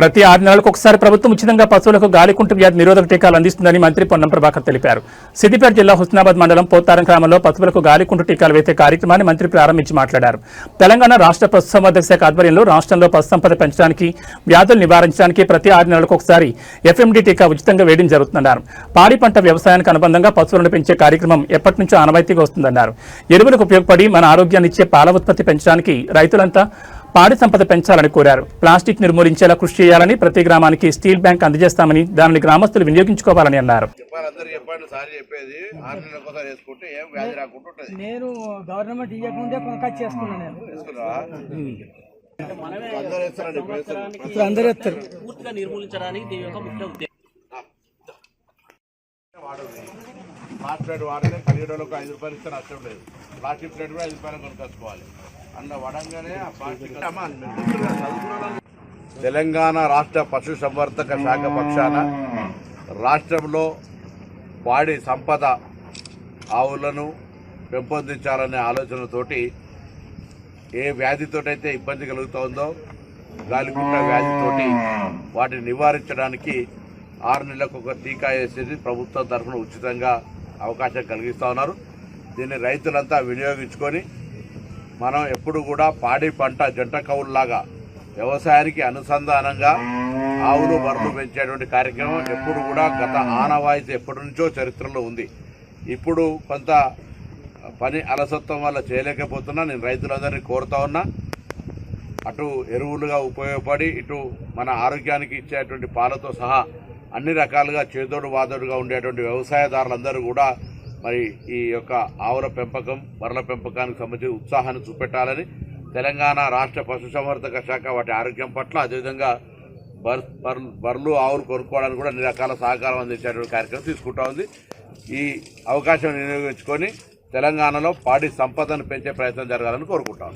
ప్రతి 6 నెలలకు ఒకసారి ప్రభుత్వం ఉచితంగా పశువులకు గాలికుంటు వ్యాధి నిరోధక టీకాలు అందిస్తుందని మంత్రి పొన్నం ప్రభాకర్ తెలిపారు. సిద్దిపేట జిల్లా హుస్నాబాద్ మండలం పోతారం గ్రామంలో పశువులకు గాలికుంటు టీకాలు వేసే కార్యక్రమాన్ని మంత్రి ప్రారంభించి మాట్లాడారు. తెలంగాణ రాష్ట్ర పశుసంవర్ధక శాఖ ఆధ్వర్యంలో రాష్ట్రంలో పశుసంపద పెంచడానికి, వ్యాధులు నివారించడానికి ప్రతి 6 నెలలకు ఒకసారి ఎఫ్ఎండి టీకా ఉచితంగా వేయడం జరుగుతుందన్నారు. పాడి పంట వ్యవసాయానికి అనుబంధంగా పశువులను పెంచే కార్యక్రమం ఎప్పటి నుంచో ఆనవాయితీగా వస్తుందన్నారు. ఎరువులకు ఉపయోగపడి మన ఆరోగ్యాన్ని ఇచ్చే పాల ఉత్పత్తి పెంచడానికి రైతులంతా పాడి సంపద పెంచాలని కోరారు. ప్లాస్టిక్ నిర్మూలించేలా కృషి చేయాలని, ప్రతి గ్రామానికి స్టీల్ బ్యాంక్ అందజేస్తామని, దానిని గ్రామస్తులు వినియోగించుకోవాలని అన్నారు. నేను గవర్నమెంట్ ఇవ్వకముందే కొనకాచి చేసుకున్నాను. అందరూ ఎత్తారు పూర్తిగా నిర్మూలించడానికి దీని యొక్క ముఖ్య ఉద్దేశం. ప్లాస్టిక్ వాడితే 10 రోజులకు 5 రూపాయలు ఇస్తే నష్టం లేదు. ప్లాస్టిక్ ప్లేట్ కూడా 5 రూపాయలు కొనుక్కోవాలి. అందులో వడంగానే ఆ ప్లాస్టిక్. తెలంగాణ రాష్ట్ర పశుసంవర్ధక శాఖ పక్షాన రాష్ట్రంలో పాడి సంపద ఆవులను పెంపొందించాలనే ఆలోచనతోటి ఏ వ్యాధితోటైతే ఇబ్బంది కలుగుతుందో గాలికుంట వ్యాధితోటి వాటిని నివారించడానికి 6 నెలలకు ఒక టీకా వేసేది ప్రభుత్వం తరఫున ఉచితంగా అవకాశం కలిగిస్తూ ఉన్నారు. దీన్ని రైతులంతా వినియోగించుకొని మనం ఎప్పుడు కూడా పాడి పంట జంట కవుల్లాగా వ్యవసాయానికి అనుసంధానంగా ఆవులు బర్రెలు పెంచేటువంటి కార్యక్రమం ఎప్పుడు కూడా గత ఆనవాయితీ ఎప్పటి నుంచో చరిత్రలో ఉంది. ఇప్పుడు కొంత పని అలసత్వం వల్ల చేయలేకపోతున్నా. నేను రైతులందరినీ కోరుతా ఉన్నా, అటు ఎరువులుగా ఉపయోగపడి ఇటు మన ఆరోగ్యానికి ఇచ్చేటువంటి పాలతో సహా అన్ని రకాలుగా చేదోడు వాదోడుగా ఉండేటువంటి వ్యవసాయదారులందరూ కూడా మరి ఈ యొక్క ఆవుల పెంపకం, బర్రెల పెంపకానికి సంబంధించి ఉత్సాహాన్ని చూపెట్టాలని తెలంగాణ రాష్ట్ర పశుసంవర్ధక శాఖ వాటి ఆరోగ్యం పట్ల, అదేవిధంగా బర్రెలు ఆవులు కొనుక్కోవడానికి కూడా అన్ని రకాల సహకారం అందించేటువంటి కార్యక్రమం తీసుకుంటా ఉంది. ఈ అవకాశం వినియోగించుకొని తెలంగాణలో పాడి సంపదను పెంచే ప్రయత్నం జరగాలని కోరుకుంటాను.